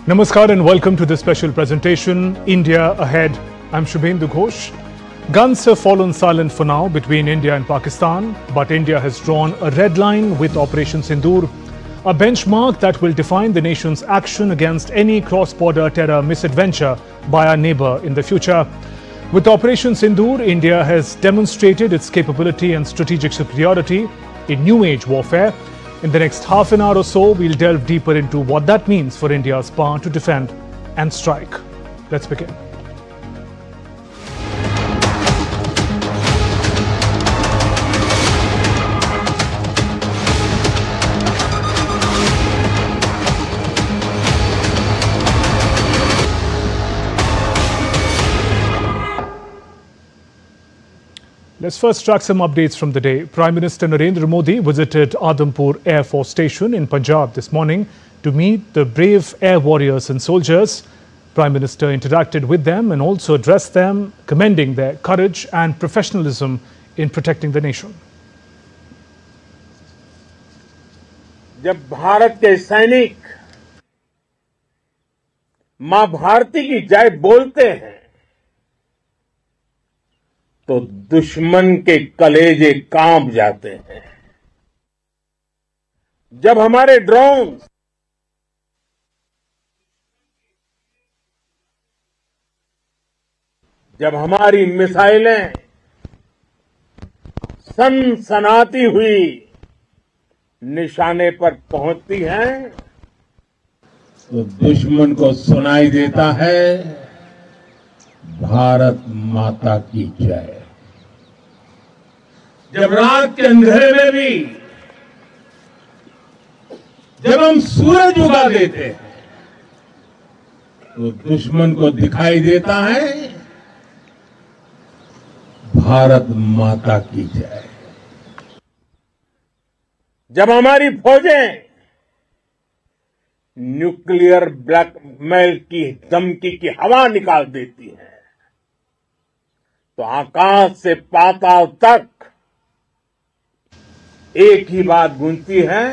Namaskar and welcome to this special presentation, India Ahead. I'm Shubhendu Ghosh. Guns have fallen silent for now between India and Pakistan, but India has drawn a red line with Operation Sindoor, a benchmark that will define the nation's action against any cross-border terror misadventure by our neighbor in the future. With Operation Sindoor, India has demonstrated its capability and strategic superiority in new age warfare. In the next half an hour or so, we'll delve deeper into what that means for India's power to defend and strike. Let's begin. Let's first track some updates from the day. Prime Minister Narendra Modi visited Adampur Air Force Station in Punjab this morning to meet the brave air warriors and soldiers. Prime Minister interacted with them and also addressed them, commending their courage and professionalism in protecting the nation. जब भारत के सैनिक मां भारती की जय बोलते हैं तो दुश्मन के कलेजे कांप जाते हैं। जब हमारे ड्रोन जब हमारी मिसाइलें सनसनाती हुई निशाने पर पहुंचती हैं तो दुश्मन को सुनाई देता है भारत माता की जय। जब रात के अंधेरे में भी जब हम सूरज उगा देते हैं तो दुश्मन को दिखाई देता है भारत माता की जय। जब हमारी फौजें न्यूक्लियर ब्लैकमेल की धमकी की हवा निकाल देती हैं तो आकाश से पाताल तक एक ही बात गूंजती है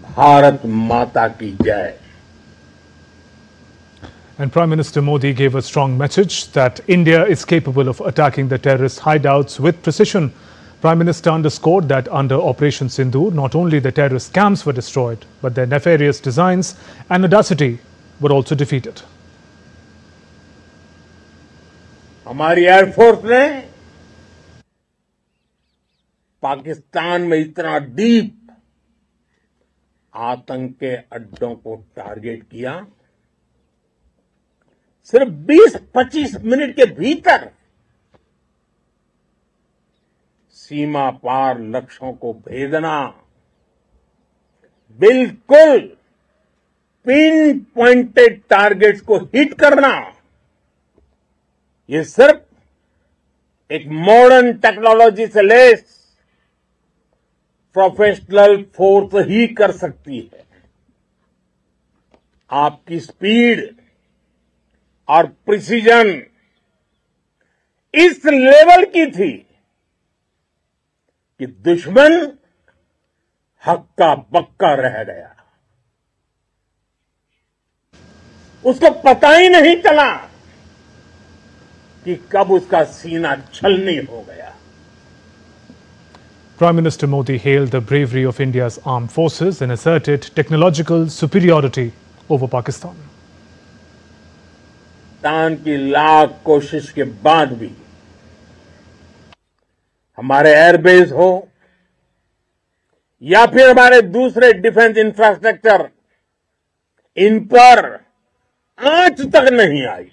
भारत माता की जय। And Prime Minister Modi gave a strong message that India is capable of attacking the terrorist hideouts with precision. Prime Minister underscored that under Operation Sindoor, not only the terrorist camps were destroyed, but their nefarious designs and audacity were also defeated. हमारी air force ने पाकिस्तान में इतना deep आतंक के अड्डों को target किया, सिर्फ 20-25 मिनट के भीतर सीमा पार लक्ष्यों को भेदना, बिल्कुल पिन पॉइंटेड टारगेट्स को हिट करना, ये सिर्फ एक मॉडर्न टेक्नोलॉजी से लेस प्रोफेशनल फोर्स ही कर सकती है। आपकी स्पीड और प्रिसीजन इस लेवल की थी कि दुश्मन हक्का बक्का रह गया। उसको पता ही नहीं चला कि कब उसका सीना छलनी हो गया। Prime Minister Modi hailed the bravery of India's armed forces and asserted technological superiority over Pakistan. Pakistan की लाख कोशिश के बाद भी हमारे एयरबेस हो या फिर हमारे दूसरे डिफेंस इंफ्रास्ट्रक्चर, इन पर आंच तक नहीं आई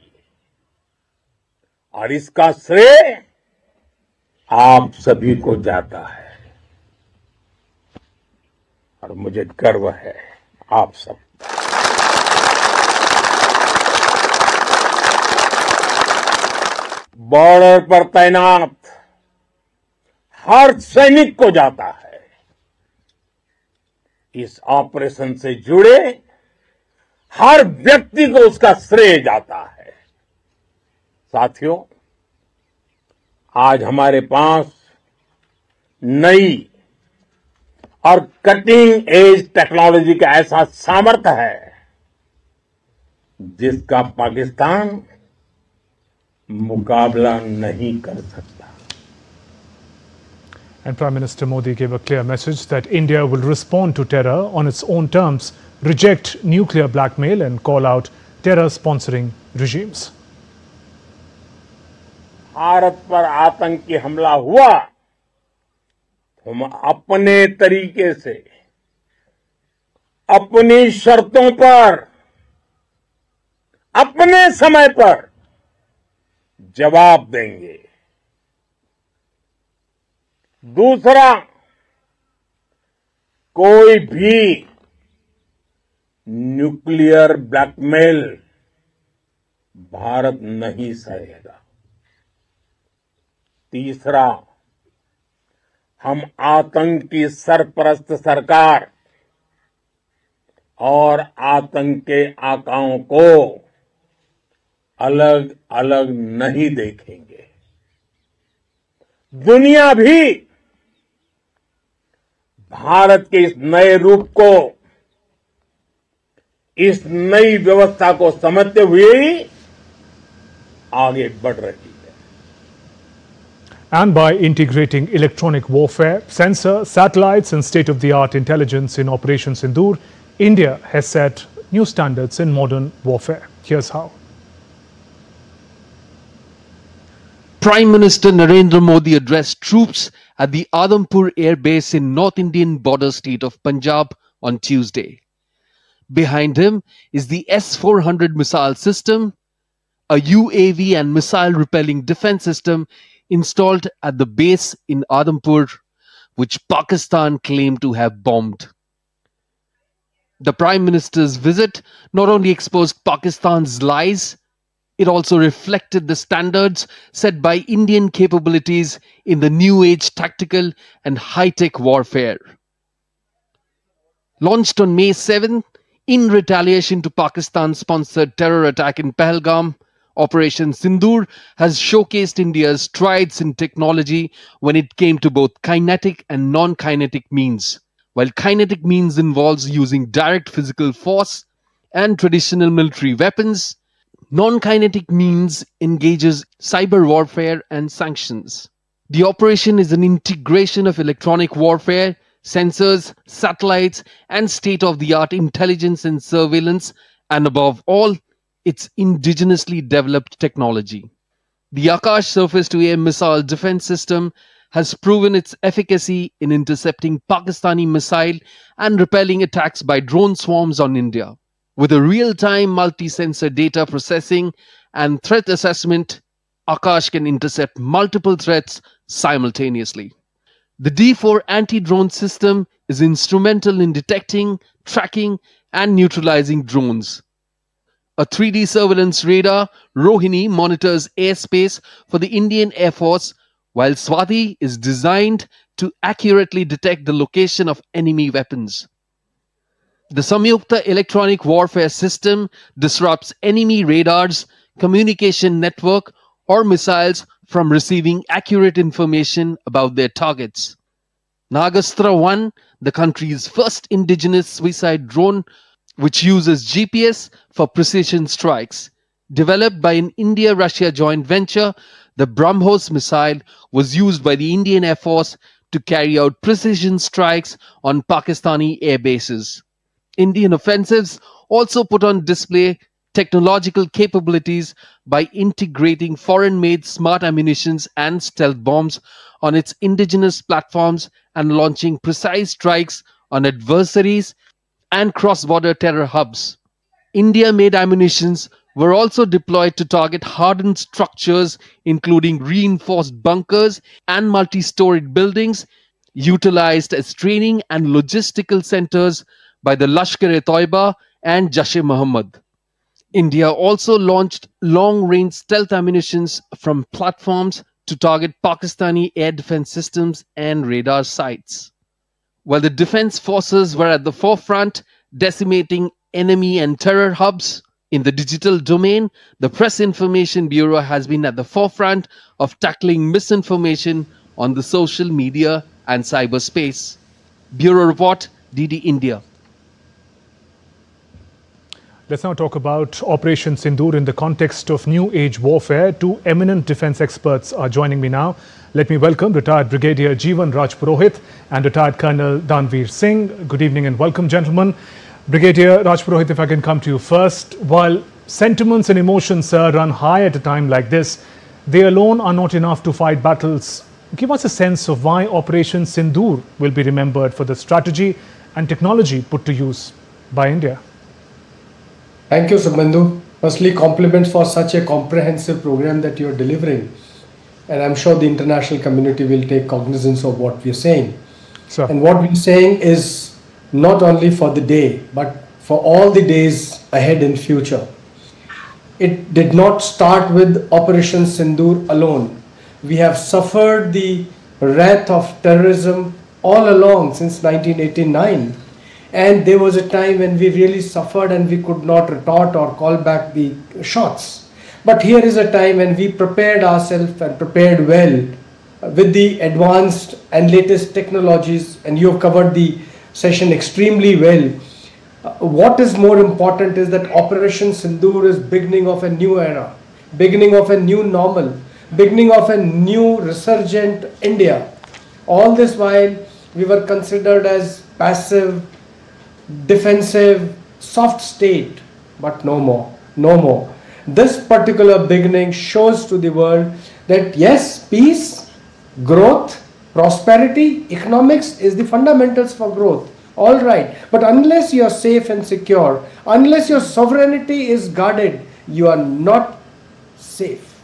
और इसका श्रेय आप सभी को जाता है और मुझे गर्व है आप सब। बॉर्डर पर तैनात हर सैनिक को जाता है। इस ऑपरेशन से जुड़े हर व्यक्ति को उसका श्रेय जाता है। साथियों, आज हमारे पास नई और कटिंग एज टेक्नोलॉजी का ऐसा सामर्थ्य है जिसका पाकिस्तान मुकाबला नहीं कर सकता. And Prime Minister Modi gave a clear message that India will respond to terror on its own terms, reject nuclear blackmail and call out terror-sponsoring regimes. Bharat पर आतंकी हमला हुआ, हम अपने तरीके से, अपनी शर्तों पर, अपने समय पर जवाब देंगे. दूसरा, कोई भी न्यूक्लियर ब्लैकमेल भारत नहीं सहेगा. तीसरा, हम आतंक की सरपरस्त सरकार और आतंक के आकाओं को अलग अलग नहीं देखेंगे. दुनिया भी भारत के इस नए रूप को, इस नई व्यवस्था को समझते हुए ही आगे बढ़ रही है. And by integrating electronic warfare, sensor, satellites and state-of-the-art intelligence in Operation Sindoor, India has set new standards in modern warfare. Here's how. Prime Minister Narendra Modi addressed troops at the Adampur Air Base in North Indian border state of Punjab on Tuesday. Behind him is the S-400 missile system, a UAV and missile repelling defense system installed at the base in Adampur, which Pakistan claimed to have bombed. The Prime Minister's visit not only exposed Pakistan's lies, it also reflected the standards set by Indian capabilities in the new age tactical and high-tech warfare. Launched on May 7, in retaliation to Pakistan-sponsored terror attack in Pahalgam, Operation Sindoor has showcased India's strides in technology when it came to both kinetic and non-kinetic means. While kinetic means involves using direct physical force and traditional military weapons, non-kinetic means engages cyber warfare and sanctions. The operation is an integration of electronic warfare, sensors, satellites, and state-of-the-art intelligence and surveillance, and above all, its indigenously developed technology. The Akash surface-to-air missile defense system has proven its efficacy in intercepting Pakistani missile and repelling attacks by drone swarms on India. With a real-time multi-sensor data processing and threat assessment, Akash can intercept multiple threats simultaneously. The D4 anti-drone system is instrumental in detecting, tracking, and neutralizing drones. A 3D surveillance radar, Rohini, monitors airspace for the Indian Air Force, while Swati is designed to accurately detect the location of enemy weapons. The Samyukta electronic warfare system disrupts enemy radars, communication network, or missiles from receiving accurate information about their targets. Nagastra-1, the country's first indigenous suicide drone, which uses GPS for precision strikes. Developed by an India-Russia joint venture, the BrahMos missile was used by the Indian Air Force to carry out precision strikes on Pakistani air bases. Indian offensives also put on display technological capabilities by integrating foreign-made smart ammunitions and stealth bombs on its indigenous platforms and launching precise strikes on adversaries and cross-border terror hubs. India-made ammunitions were also deployed to target hardened structures, including reinforced bunkers and multi-storied buildings, utilized as training and logistical centers by the Lashkar-e-Toiba and Jaish-e-Mohammed. India also launched long-range stealth ammunitions from platforms to target Pakistani air defense systems and radar sites. While the defense forces were at the forefront, decimating enemy and terror hubs, in the digital domain, the Press Information Bureau has been at the forefront of tackling misinformation on the social media and cyberspace. Bureau Report, Dd India. Let's now talk about Operation Sindoor in the context of new age warfare. Two eminent defense experts are joining me now. Let me welcome retired Brigadier Jeevan Rajpurohit and retired Colonel Danveer Singh. Good evening and welcome, gentlemen. Brigadier Rajpurohit, if I can come to you first. While sentiments and emotions run high at a time like this, they alone are not enough to fight battles. Give us a sense of why Operation Sindoor will be remembered for the strategy and technology put to use by India. Thank you, Subandhu. Firstly, compliments for such a comprehensive program that you are delivering. And I'm sure the international community will take cognizance of what we are saying. Sir. And what we are saying is not only for the day, but for all the days ahead in future. It did not start with Operation Sindoor alone. We have suffered the wrath of terrorism all along since 1989. And there was a time when we really suffered and we could not retort or call back the shots. But here is a time when we prepared ourselves and prepared well with the advanced and latest technologies, and you have covered the session extremely well. What is more important is that Operation Sindoor is beginning of a new era, beginning of a new normal, beginning of a new resurgent India. All this while we were considered as passive, defensive, soft state, but no more, no more. This particular beginning shows to the world that yes, peace, growth, prosperity, economics is the fundamentals for growth. All right, but unless you are safe and secure, unless your sovereignty is guarded, you are not safe.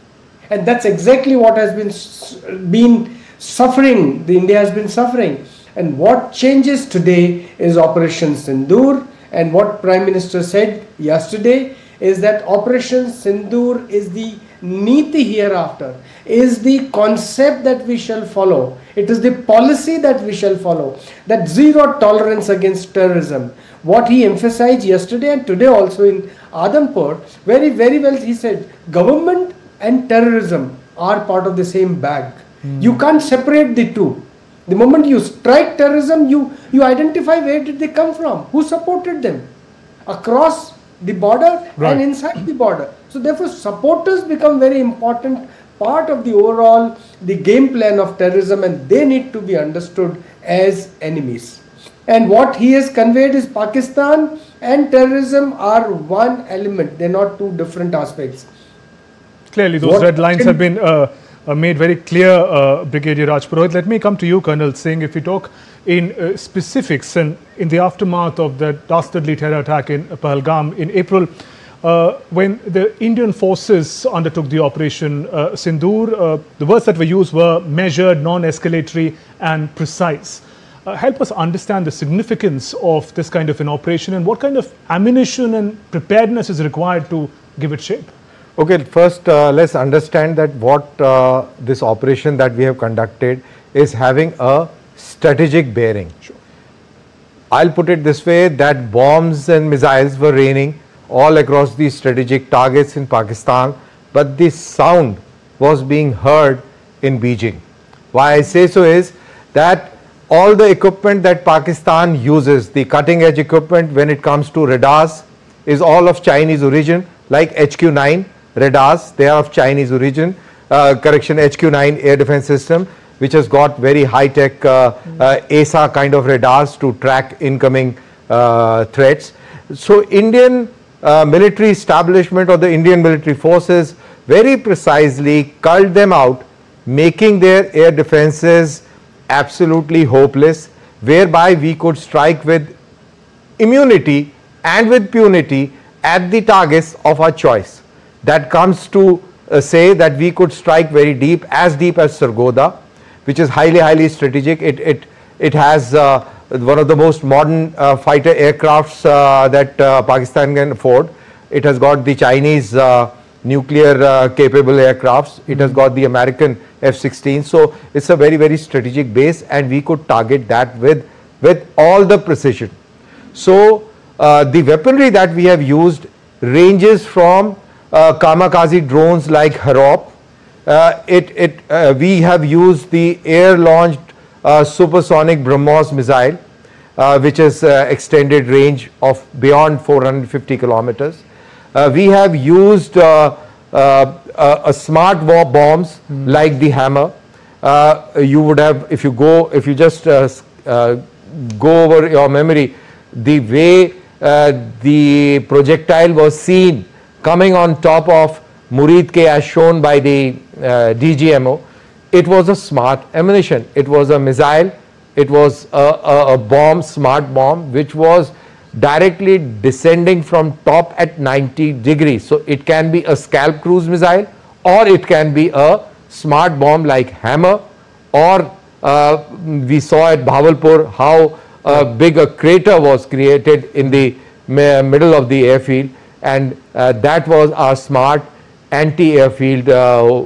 And that's exactly what has been suffering, India has been suffering. And what changes today is Operation Sindoor, and what Prime Minister said yesterday is that Operation Sindoor is the Niti hereafter, is the concept that we shall follow. It is the policy that we shall follow, that zero tolerance against terrorism. What he emphasized yesterday and today also in Adampur, very well he said, government and terrorism are part of the same bag. You can't separate the two. The moment you strike terrorism, you identify where did they come from, who supported them, across the border and inside the border. So therefore supporters become very important part of the overall, the game plan of terrorism, and they need to be understood as enemies. And what he has conveyed is Pakistan and terrorism are one element, they're not two different aspects. Clearly those red lines have been made very clear, Brigadier Rajpurohit. Let me come to you, Colonel Singh. If we talk in specifics, and in the aftermath of the dastardly terror attack in Pahalgam in April, when the Indian forces undertook the Operation Sindoor, the words that were used were measured, non-escalatory and precise. Help us understand the significance of this kind of an operation and what kind of ammunition and preparedness is required to give it shape. Okay, first let's understand that what this operation that we have conducted is having a strategic bearing. Sure. I'll put it this way, that bombs and missiles were raining all across the strategic targets in Pakistan, but the sound was being heard in Beijing. Why I say so is that all the equipment that Pakistan uses, the cutting edge equipment when it comes to radars, is all of Chinese origin, like HQ9 radars, they are of Chinese origin, HQ9 air defense system, which has got very high-tech ASA kind of radars to track incoming threats. So Indian military establishment or the Indian military forces very precisely culled them out, making their air defenses absolutely hopeless, whereby we could strike with immunity and with punity at the targets of our choice. That comes to say that we could strike very deep as Sargodha, which is highly strategic. It has one of the most modern fighter aircrafts that Pakistan can afford. It has got the Chinese nuclear capable aircrafts. It has got the American F-16. So it's a very strategic base, and we could target that with all the precision. So the weaponry that we have used ranges from kamikaze drones like Harop. We have used the air-launched supersonic BrahMos missile. which is extended range of beyond 450 kilometers. We have used smart bombs like the Hammer. You would have, if you just go over your memory, the way the projectile was seen coming on top of Murid K as shown by the DGMO, it was a smart ammunition. It was a missile. It was a bomb, smart bomb, which was directly descending from top at 90 degrees. So it can be a scalp cruise missile, or it can be a smart bomb like Hammer, or we saw at Bhavalpur how big a crater was created in the middle of the airfield, and that was our smart anti-airfield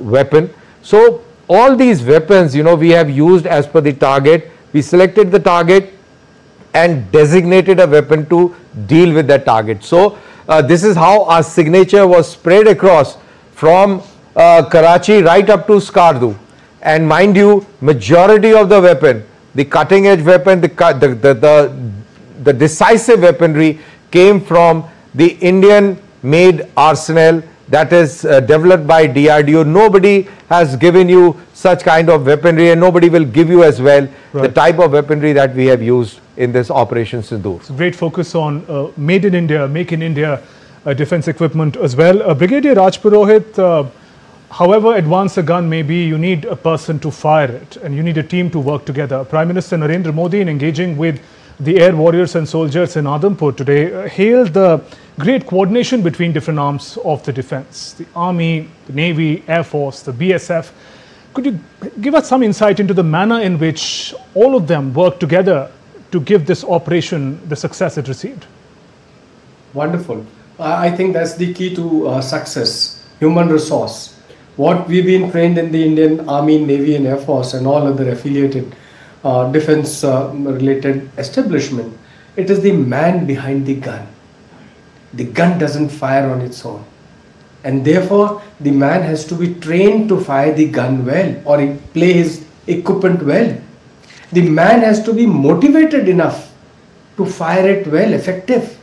weapon. So all these weapons, we have used as per the target. We selected the target and designated a weapon to deal with that target. So this is how our signature was spread across from Karachi right up to Skardu. And mind you, majority of the weapon, the cutting edge weapon, the decisive weaponry came from the Indian made arsenal that is developed by DRDO. Nobody has given you such kind of weaponry, and nobody will give you as well the type of weaponry that we have used in this Operation Sindoor. So great focus on made in India, make in India defense equipment as well. Brigadier Rajpurohit, however advanced a gun may be, you need a person to fire it, and you need a team to work together. Prime Minister Narendra Modi, in engaging with the air warriors and soldiers in Adampur today, hailed the great coordination between different arms of the defense, the Army, the Navy, Air Force, the BSF. Could you give us some insight into the manner in which all of them work together to give this operation the success it received? Wonderful. I think that's the key to success, human resource. What we've been trained in the Indian Army, Navy and Air Force and all other affiliated defense related establishment, it is the man behind the gun. The gun doesn't fire on its own, and therefore the man has to be trained to fire the gun well, or play his equipment well. The man has to be motivated enough to fire it well, effective,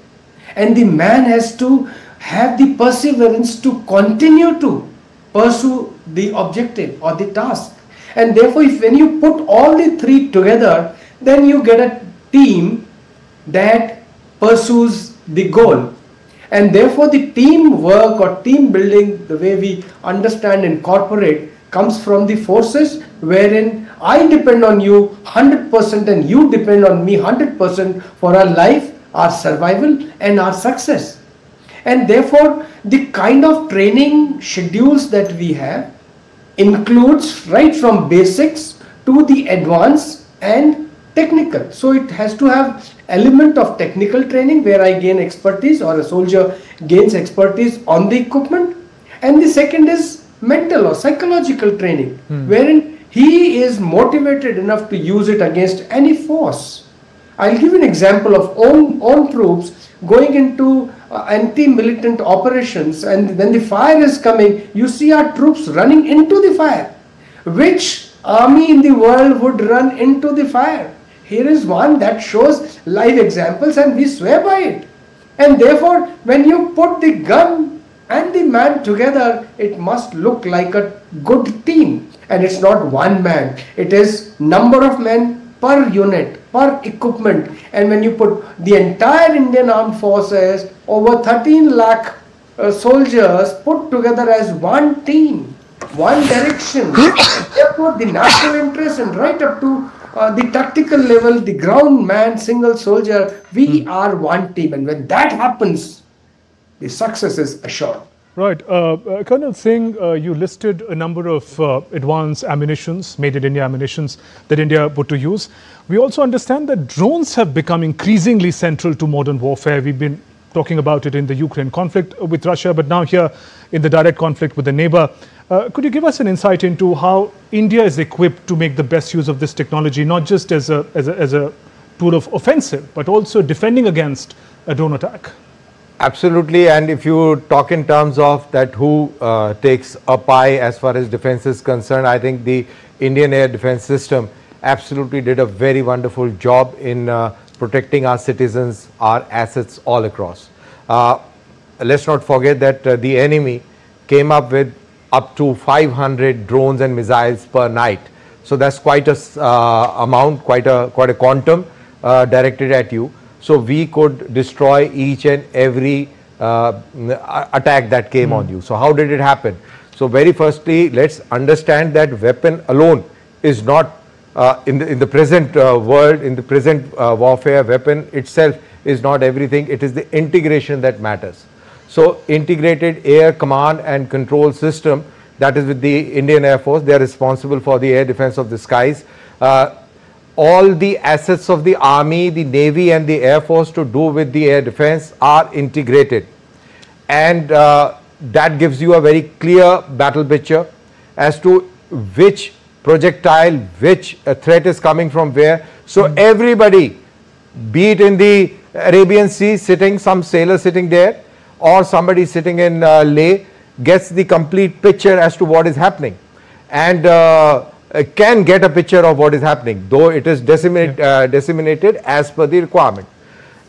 and the man has to have the perseverance to continue to pursue the objective or the task. And therefore, when you put all the three together, then you get a team that pursues the goal. And therefore, the teamwork or team building, the way we understand and incorporate, comes from the forces wherein I depend on you 100% and you depend on me 100% for our life, our survival and our success. And therefore, the kind of training schedules that we have includes right from basics to the advanced and technical. So it has to have element of technical training where I gain expertise, or a soldier gains expertise on the equipment. And the second is mental or psychological training, wherein he is motivated enough to use it against any force. I'll give an example of own troops going into anti-militant operations, and when the fire is coming, you see our troops running into the fire. Which army in the world would run into the fire? Here is one that shows live examples, and we swear by it. And therefore, when you put the gun and the man together, it must look like a good team. And it's not one man, it is number of men per unit, per equipment. And when you put the entire Indian Armed Forces, over 13 lakh soldiers put together as one team, one direction, therefore the national interest and right up to the tactical level, the ground man, single soldier, we are one team. And when that happens, the success is assured. Right. Colonel Singh, you listed a number of advanced ammunitions, made in India ammunitions that India put to use. We also understand that drones have become increasingly central to modern warfare. We've been talking about it in the Ukraine conflict with Russia, but now here in the direct conflict with the neighbor. Could you give us an insight into how India is equipped to make the best use of this technology, not just as a tool of offensive, but also defending against a drone attack? Absolutely, and if you talk in terms of that who takes a pie as far as defense is concerned, I think the Indian air defense system absolutely did a very wonderful job in protecting our citizens, our assets all across. Let's not forget that the enemy came up with up to 500 drones and missiles per night. So that's quite a amount, quite a quantum directed at you. So we could destroy each and every attack that came on you. So how did it happen? So very firstly, let's understand that weapon alone is not in the present world, in the present warfare, weapon itself is not everything. It is the integration that matters. So integrated air command and control system, that is with the Indian Air Force, they are responsible for the air defense of the skies. All the assets of the Army, the Navy and the Air Force to do with the air defense are integrated, and that gives you a very clear battle picture as to which projectile, which threat is coming from where. So everybody, be it in the Arabian Sea sitting, some sailor sitting there, or somebody sitting in Leh, gets the complete picture as to what is happening, and can get a picture of what is happening, though it is disseminated as per the requirement.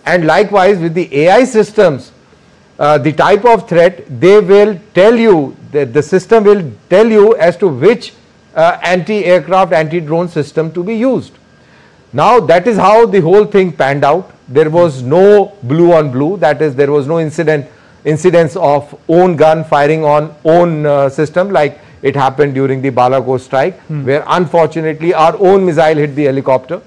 And likewise with the AI systems, the type of threat, they will tell you, that the system will tell you as to which anti-aircraft, anti-drone system to be used. Now that is how the whole thing panned out. There was no blue on blue, that is, there was no incidents of own gun firing on own system like it happened during the Balakot strike, where unfortunately our own missile hit the helicopter.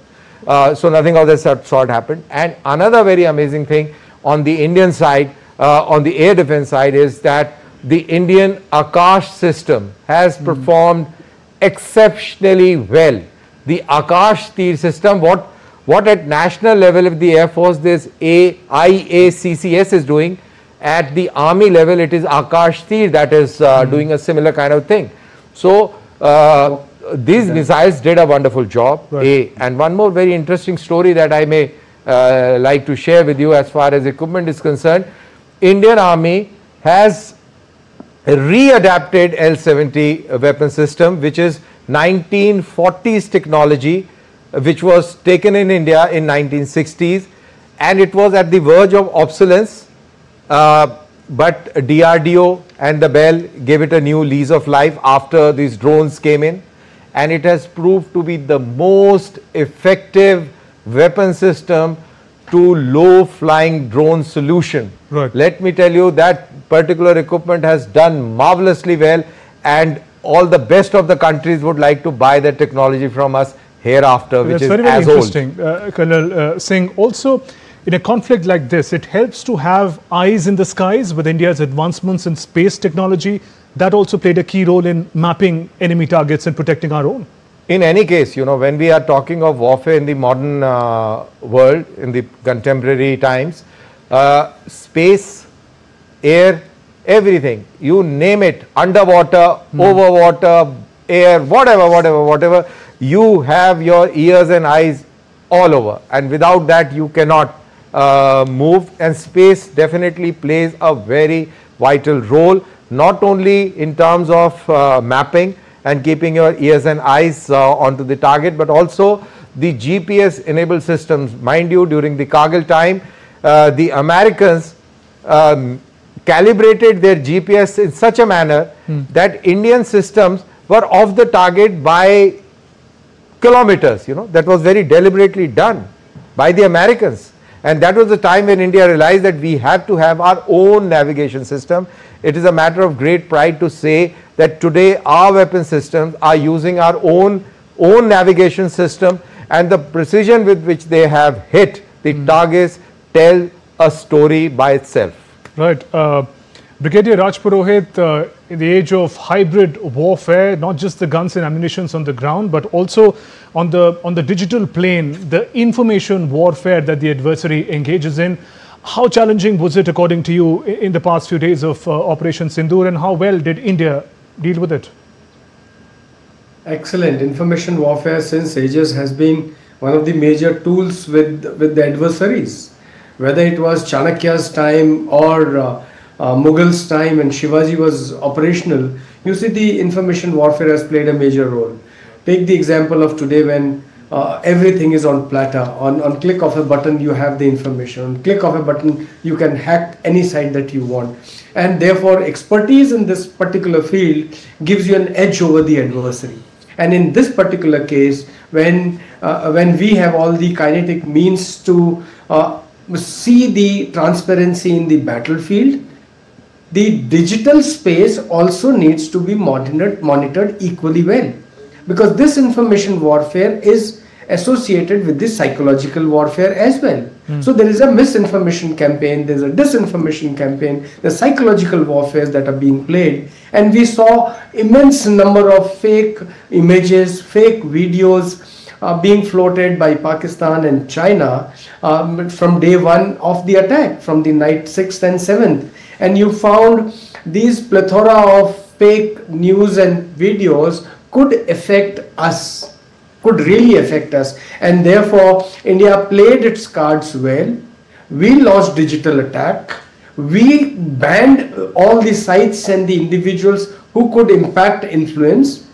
So nothing of that sort happened. And another very amazing thing on the Indian side, on the air defense side, is that the Indian Akash system has performed exceptionally well. The Akash Tir system, what at national level if the Air Force this IACCS is doing, at the Army level it is Akash Tir that is doing a similar kind of thing. So these missiles did a wonderful job. Right. And one more very interesting story that I may like to share with you as far as equipment is concerned. Indian Army has readapted L-70 weapon system, which is 1940s technology, which was taken in India in 1960s, and it was at the verge of obsolescence, but DRDO and the BEL gave it a new lease of life after these drones came in, and it has proved to be the most effective weapon system to low flying drone solution. Right. Let me tell you that particular equipment has done marvelously well, and all the best of the countries would like to buy that technology from us hereafter, which is very interesting. Colonel Singh, also in a conflict like this, it helps to have eyes in the skies. With India's advancements in space technology, that also played a key role in mapping enemy targets and protecting our own. In any case, you know, when we are talking of warfare in the modern world, in the contemporary times, space, air, everything, you name it, underwater, over water, air, whatever, you have your ears and eyes all over, and without that you cannot move. And space definitely plays a very vital role, not only in terms of mapping and keeping your ears and eyes onto the target, but also the GPS enabled systems. Mind you, during the Kargil time, the Americans calibrated their GPS in such a manner that Indian systems were off the target by kilometers. You know, that was very deliberately done by the Americans, and that was the time when India realized that we have to have our own navigation system. It is a matter of great pride to say that today our weapon systems are using our own navigation system, and the precision with which they have hit the targets tell a story by itself. Right. Brigadier Rajpurohit, in the age of hybrid warfare, not just the guns and ammunitions on the ground, but also on the digital plane, the information warfare that the adversary engages in, how challenging was it, according to you, in the past few days of Operation Sindoor, and how well did India deal with it? Excellent. Information warfare since ages has been one of the major tools with the adversaries. Whether it was Chanakya's time or Mughal's time and Shivaji was operational, you see the information warfare has played a major role. Take the example of today when everything is on platter. On click of a button, you have the information. On click of a button, you can hack any site that you want. And therefore, expertise in this particular field gives you an edge over the adversary. And in this particular case, when we have all the kinetic means to see the transparency in the battlefield, the digital space also needs to be monitored equally well, because this information warfare is associated with this psychological warfare as well. So there is a misinformation campaign, there's a disinformation campaign, the psychological warfare that are being played, and we saw immense number of fake images, fake videos being floated by Pakistan and China from day one of the attack, from the night 6th and 7th. And you found these plethora of fake news and videos could affect us, could really affect us. And therefore, India played its cards well. We launched digital attack. We banned all the sites and the individuals who could impact influence.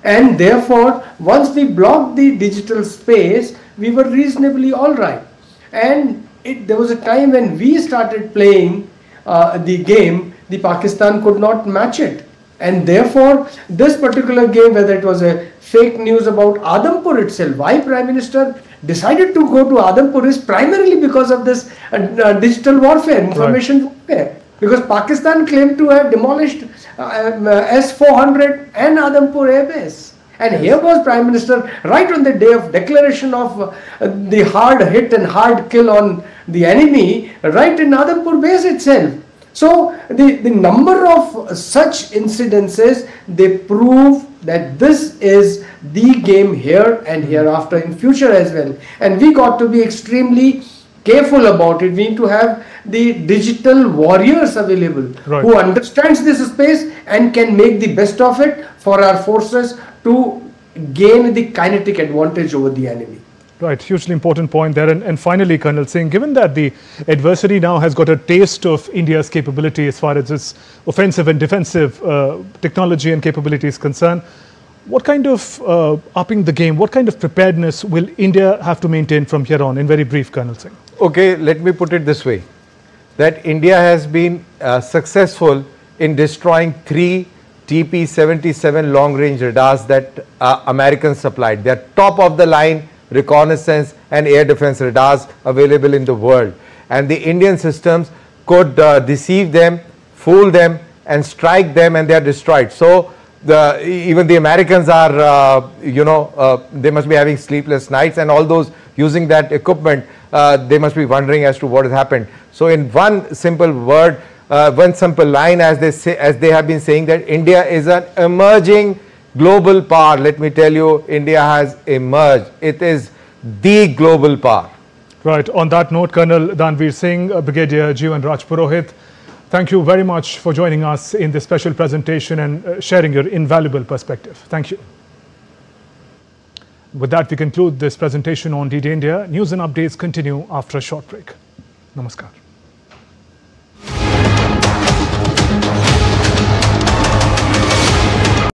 And therefore, once we blocked the digital space, we were reasonably all right. And there was a time when we started playing the game, the Pakistan could not match it. And therefore, this particular game, whether it was a fake news about Adampur itself, why Prime Minister decided to go to Adampur is primarily because of this digital warfare, information warfare. Because Pakistan claimed to have demolished S-400 and Adampur Air Base. And here was Prime Minister right on the day of declaration of the hard hit and hard kill on the enemy, right in Adampur base itself. So the number of such incidences, they prove that this is the game here and hereafter in future as well. And we got to be extremely careful about it. We need to have the digital warriors available who understands this space and can make the best of it for our forces to gain the kinetic advantage over the enemy. Right, hugely important point there. And finally, Colonel Singh, given that the adversary now has got a taste of India's capability as far as its offensive and defensive technology and capability is concerned, what kind of upping the game, what kind of preparedness will India have to maintain from here on? In very brief, Colonel Singh. Okay, let me put it this way, that India has been successful in destroying 3 TP-77 long-range radars that Americans supplied. They are top of the line reconnaissance and air defense radars available in the world, and the Indian systems could deceive them, fool them and strike them, and they are destroyed. So even the Americans are they must be having sleepless nights, and all those using that equipment, they must be wondering as to what has happened. So in one simple word, one simple line, as they have been saying, that India is an emerging global power. Let me tell you, India has emerged. It is the global power. Right. On that note, Colonel Danveer Singh, Brigadier Jeevan Raj Purohit, thank you very much for joining us in this special presentation and sharing your invaluable perspective. Thank you. With that, we conclude this presentation on Dd India. News and updates continue after a short break. Namaskar.